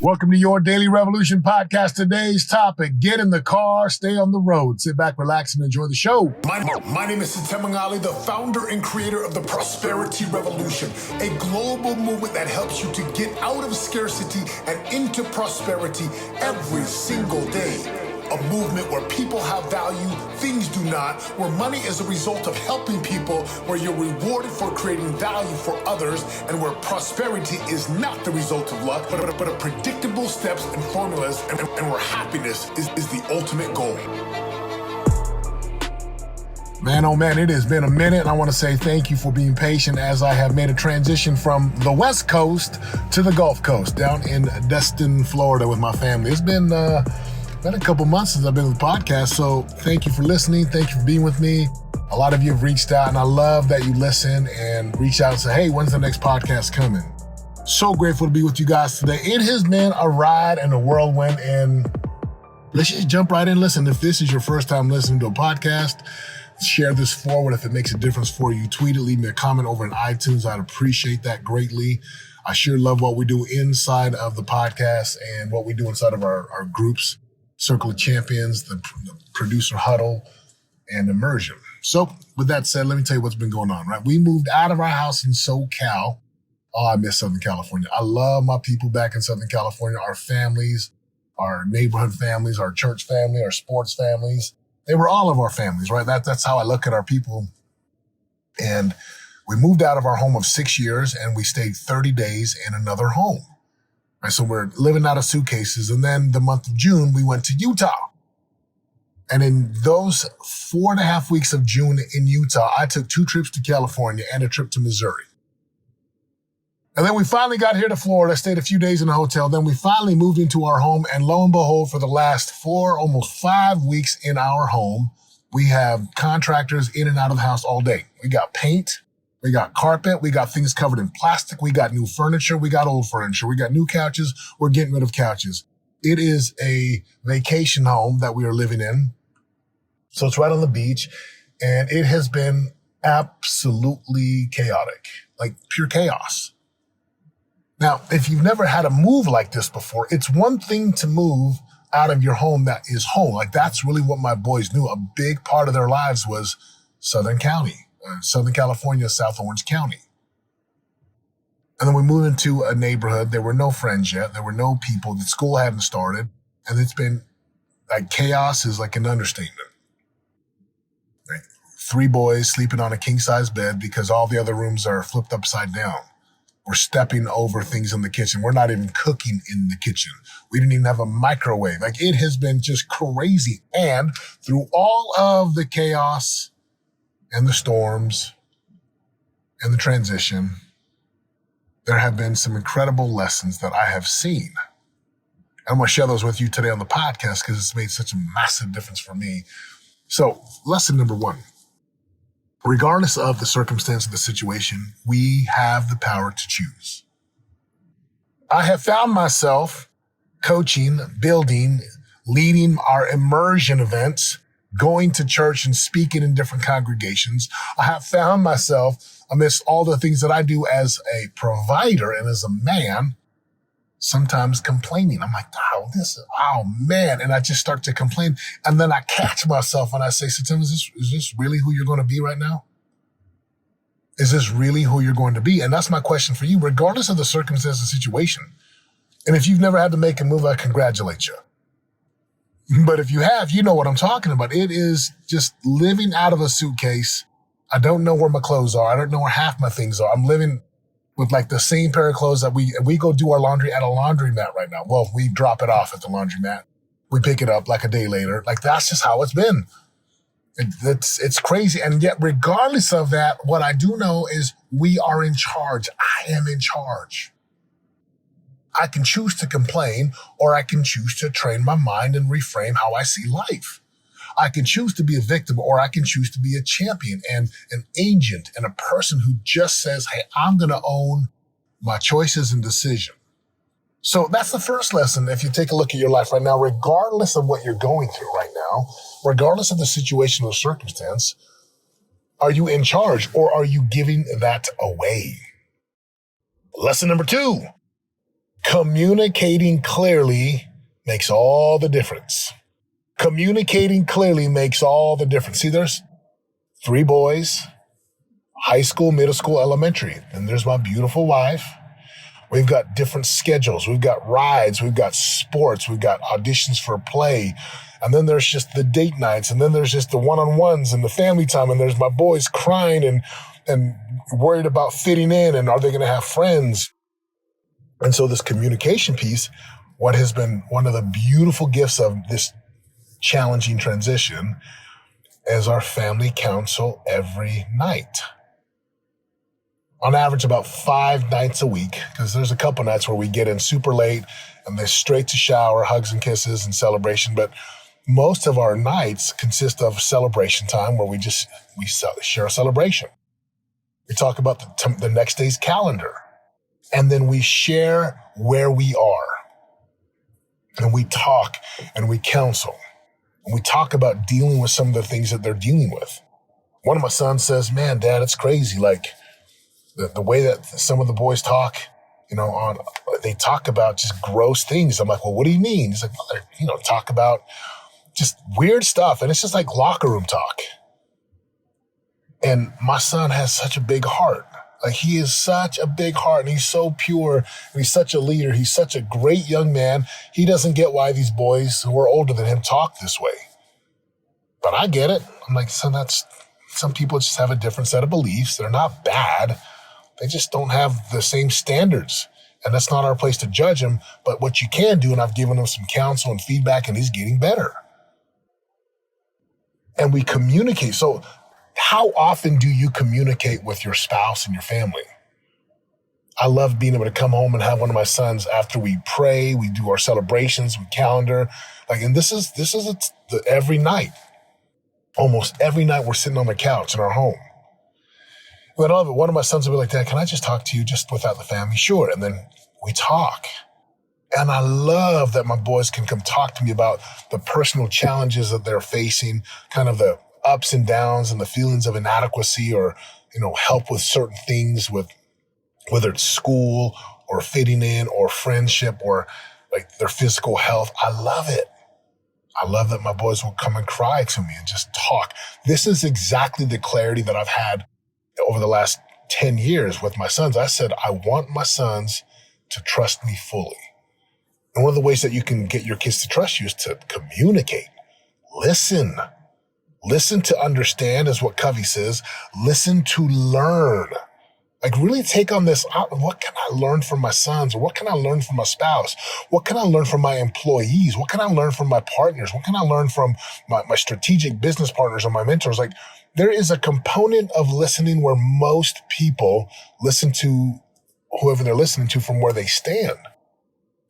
Welcome to your Daily Revolution podcast. Today's topic, get in the car, stay on the road. Sit back, relax, and enjoy the show. My name is Setema, Gali, the founder and creator of the Prosperity Revolution, a global movement that helps you to get out of scarcity and into prosperity every single day. A movement where people have value, things do not, where money is a result of helping people, where you're rewarded for creating value for others, and where prosperity is not the result of luck, but a predictable steps and formulas, and where happiness is the ultimate goal. Man, oh man, it has been a minute, and I want to say thank you for being patient as I have made a transition from the West Coast to the Gulf Coast, down in Destin, Florida with my family. It's been a couple months since I've been with the podcast, so thank you for listening. Thank you for being with me. A lot of you have reached out, and I love that you listen and reach out and say, hey, when's the next podcast coming? So grateful to be with you guys today. It has been a ride and a whirlwind, and let's just jump right in. Listen, if this is your first time listening to a podcast, share this forward. If it makes a difference for you, tweet it, leave me a comment over in iTunes. I'd appreciate that greatly. I sure love what we do inside of the podcast and what we do inside of our groups. Circle of Champions, the producer Huddle, and Immersion. So with that said, let me tell you what's been going on, right? We moved out of our house in SoCal. Oh, I miss Southern California. I love my people back in Southern California, our families, our neighborhood families, our church family, our sports families. They were all of our families, right? That's how I look at our people. And we moved out of our home of 6 years, and we stayed 30 days in another home. Right, so we're living out of suitcases. And then the month of June, we went to Utah. And in those 4.5 weeks of June in Utah, I took 2 trips to California and a trip to Missouri. And then we finally got here to Florida, stayed a few days in a hotel. Then we finally moved into our home. And lo and behold, for the last 4, almost 5 weeks in our home, we have contractors in and out of the house all day. We got paint. We got carpet, we got things covered in plastic, we got new furniture, we got old furniture, we got new couches, we're getting rid of couches. It is a vacation home that we are living in. So it's right on the beach, and it has been absolutely chaotic, like pure chaos. Now, if you've never had a move like this before, it's one thing to move out of your home that is home. Like that's really what my boys knew. A big part of their lives was Southern California, South Orange County. And then we moved into a neighborhood. There were no friends yet. There were no people. The school hadn't started. And it's been like chaos is like an understatement. Right? 3 boys sleeping on a king-size bed because all the other rooms are flipped upside down. We're stepping over things in the kitchen. We're not even cooking in the kitchen. We didn't even have a microwave. Like it has been just crazy. And through all of the chaos and the storms and the transition, there have been some incredible lessons that I have seen. I'm going to share those with you today on the podcast because it's made such a massive difference for me. So lesson number 1, regardless of the circumstance of the situation, we have the power to choose. I have found myself coaching, building, leading our immersion events, going to church and speaking in different congregations. I have found myself, amidst all the things that I do as a provider and as a man, sometimes complaining. I'm like, oh man. And I just start to complain. And then I catch myself and I say, Setema, is this really who you're going to be right now? Is this really who you're going to be? And that's my question for you, regardless of the circumstance and situation. And if you've never had to make a move, I congratulate you. But if you have, you know what I'm talking about. It is just living out of a suitcase. I don't know where my clothes are. I don't know where half my things are. I'm living with like the same pair of clothes that we go do our laundry at a laundromat right now. Well, we drop it off at the laundromat. We pick it up like a day later. Like that's just how it's been. It's crazy. And yet, regardless of that, what I do know is we are in charge. I am in charge. I can choose to complain, or I can choose to train my mind and reframe how I see life. I can choose to be a victim, or I can choose to be a champion and an agent and a person who just says, hey, I'm going to own my choices and decision. So that's the first lesson. If you take a look at your life right now, regardless of what you're going through right now, regardless of the situation or circumstance, are you in charge or are you giving that away? Lesson number 2, Communicating clearly makes all the difference. Communicating clearly makes all the difference. See, there's 3 boys, high school, middle school, elementary, and there's my beautiful wife. We've got different schedules. We've got rides. We've got sports. We've got auditions for play. And then there's just the date nights. And then there's just the one-on-ones and the family time. And there's my boys crying and worried about fitting in. And are they going to have friends? And so this communication piece, what has been one of the beautiful gifts of this challenging transition, is our family council every night. On average, about 5 nights a week, because there's a couple nights where we get in super late and they're straight to shower, hugs and kisses and celebration. But most of our nights consist of celebration time where we share a celebration. We talk about the next day's calendar, and then we share where we are. And we talk and we counsel. And we talk about dealing with some of the things that they're dealing with. One of my sons says, "Man, Dad, it's crazy. Like, the way that some of the boys talk, they talk about just gross things." I'm like, "Well, what do you mean?" He's like, "Well, talk about just weird stuff." And it's just like locker room talk. And my son has such a big heart. Like, he is such a big heart, and he's so pure, and he's such a leader. He's such a great young man. He doesn't get why these boys who are older than him talk this way. But I get it. I'm like, "Son, some people just have a different set of beliefs. They're not bad. They just don't have the same standards. And that's not our place to judge him. But what you can do," and I've given him some counsel and feedback, and he's getting better. And we communicate. So how often do you communicate with your spouse and your family? I love being able to come home and have one of my sons, after we pray, we do our celebrations, we calendar. And this is every night. Almost every night we're sitting on the couch in our home. And I love it. One of my sons will be like, "Dad, can I just talk to you just without the family?" "Sure." And then we talk. And I love that my boys can come talk to me about the personal challenges that they're facing, kind of the ups and downs and the feelings of inadequacy, or, help with certain things, with whether it's school or fitting in or friendship or like their physical health. I love it. I love that my boys will come and cry to me and just talk. This is exactly the clarity that I've had over the last 10 years with my sons. I said, I want my sons to trust me fully. And one of the ways that you can get your kids to trust you is to communicate. Listen to understand, is what Covey says. Listen to learn. Like, really take on this. What can I learn from my sons? Or what can I learn from my spouse? What can I learn from my employees? What can I learn from my partners? What can I learn from my strategic business partners or my mentors? Like, there is a component of listening where most people listen to whoever they're listening to from where they stand.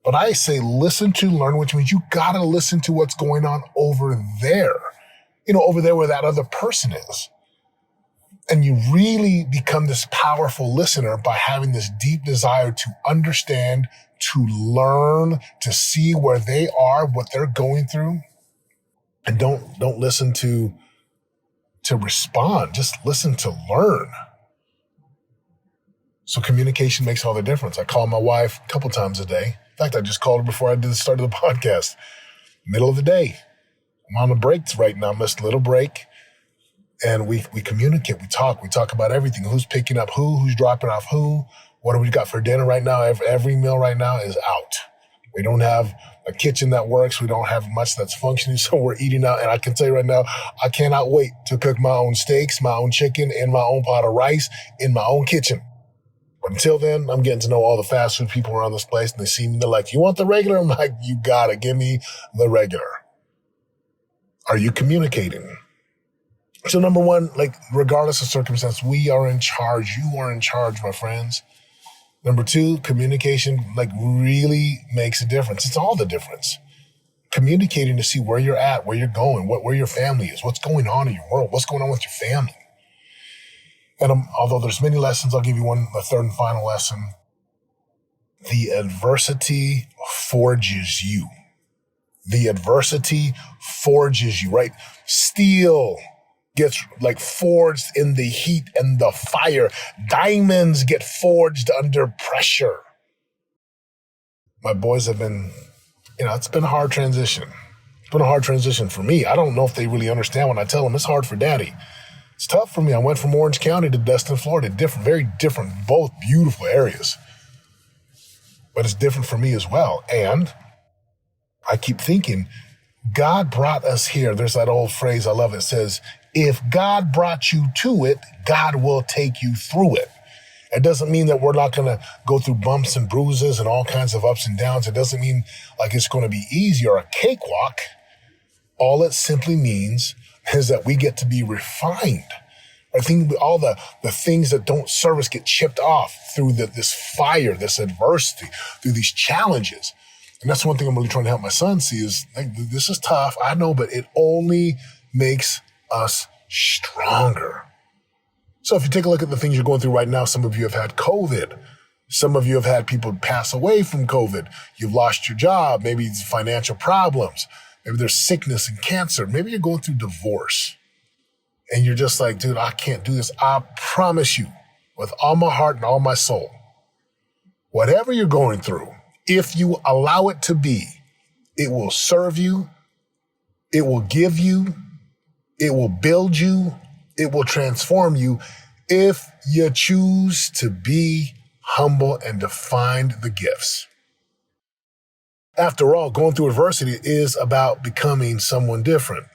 But I say listen to learn, which means you got to listen to what's going on over there. Over there where that other person is. And you really become this powerful listener by having this deep desire to understand, to learn, to see where they are, what they're going through. And don't listen to respond. Just listen to learn. So communication makes all the difference. I call my wife a couple times a day. In fact, I just called her before I did the start of the podcast. Middle of the day. I'm on a break right now. I missed a little break. And we communicate, we talk about everything. Who's picking up who's dropping off who, what do we got for dinner right now? Every meal right now is out. We don't have a kitchen that works. We don't have much that's functioning, so we're eating out. And I can tell you right now, I cannot wait to cook my own steaks, my own chicken, and my own pot of rice in my own kitchen. But until then, I'm getting to know all the fast food people around this place, and they see me, they're like, "You want the regular?" I'm like, "You got it. Give me the regular." Are you communicating? So number one, regardless of circumstance, we are in charge. You are in charge, my friends. Number two, communication, really makes a difference. It's all the difference. Communicating to see where you're at, where you're going, where your family is, what's going on in your world, what's going on with your family. And although there's many lessons, I'll give you a third and final lesson. The adversity forges you. The adversity forges you, right? Steel gets forged in the heat and the fire. Diamonds get forged under pressure. My boys have been, it's been a hard transition. It's been a hard transition for me. I don't know if they really understand when I tell them it's hard for daddy. It's tough for me. I went from Orange County to Destin, Florida. Different, very different, both beautiful areas. But it's different for me as well. And I keep thinking, God brought us here. There's that old phrase, I love it. It says, if God brought you to it, God will take you through it. It doesn't mean that we're not going to go through bumps and bruises and all kinds of ups and downs. It doesn't mean like it's going to be easy or a cakewalk. All it simply means is that we get to be refined. I think all the things that don't serve us get chipped off through this fire, this adversity, through these challenges. And that's one thing I'm really trying to help my son see is, like, this is tough, I know, but it only makes us stronger. So if you take a look at the things you're going through right now, some of you have had COVID. Some of you have had people pass away from COVID. You've lost your job. Maybe it's financial problems. Maybe there's sickness and cancer. Maybe you're going through divorce. And you're just like, dude, I can't do this. I promise you, with all my heart and all my soul, whatever you're going through, if you allow it to be, it will serve you, it will give you, it will build you, it will transform you if you choose to be humble and to find the gifts. After all, going through adversity is about becoming someone different.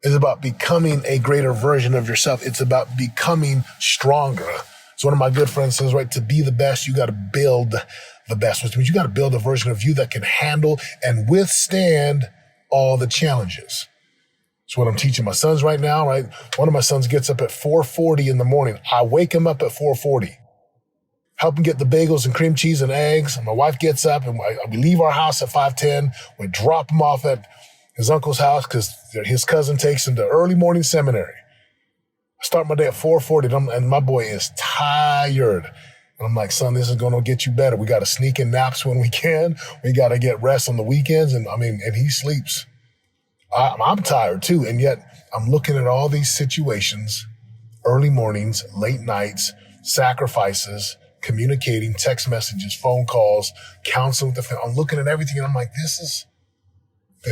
It's about becoming a greater version of yourself. It's about becoming stronger. So one of my good friends says, right, to be the best, you got to build the best, which means you got to build a version of you that can handle and withstand all the challenges. It's what I'm teaching my sons right now, right? One of my sons gets up at 4:40 in the morning. I wake him up at 4:40. Help him get the bagels and cream cheese and eggs. And my wife gets up and we leave our house at 5:10. We drop him off at his uncle's house because his cousin takes him to early morning seminary. I start my day at 4:40 and my boy is tired. And I'm like, son, this is going to get you better. We got to sneak in naps when we can. We got to get rest on the weekends. And he sleeps. I'm tired too. And yet I'm looking at all these situations, early mornings, late nights, sacrifices, communicating, text messages, phone calls, counseling with the family. I'm looking at everything and I'm like, this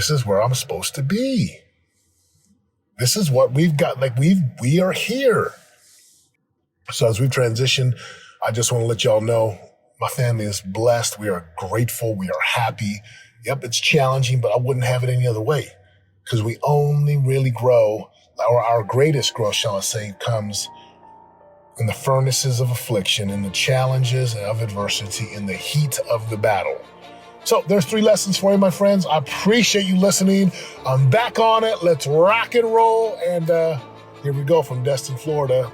is where I'm supposed to be. This is what we've got. Like we are here. So as we transition, I just want to let y'all know my family is blessed. We are grateful. We are happy. Yep, it's challenging, but I wouldn't have it any other way because we only really grow, or our greatest growth, shall I say, comes in the furnaces of affliction, in the challenges of adversity, in the heat of the battle. So there's 3 lessons for you, my friends. I appreciate you listening. I'm back on it. Let's rock and roll. And here we go from Destin, Florida,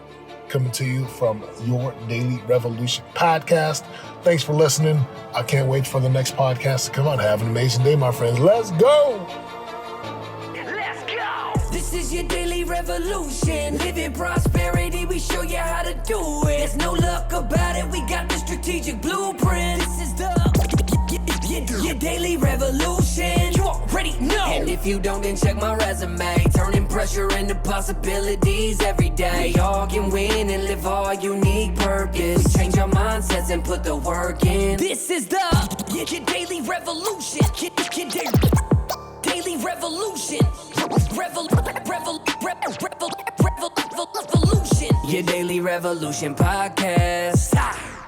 coming to you from your Daily Revolution podcast. Thanks for listening. I can't wait for the next podcast to come out. Have an amazing day, my friends. Let's go. This is your daily revolution. Live in prosperity, we show you how to do it. There's no luck about it, we got the strategic blueprint. This is your daily revolution. You already know. And if you don't, then check my resume. Turning pressure into possibilities every day. We all can win and live our unique purpose. We change our mindsets and put the work in. This is your daily revolution. Daily revolution. Revolution. Your daily revolution podcast.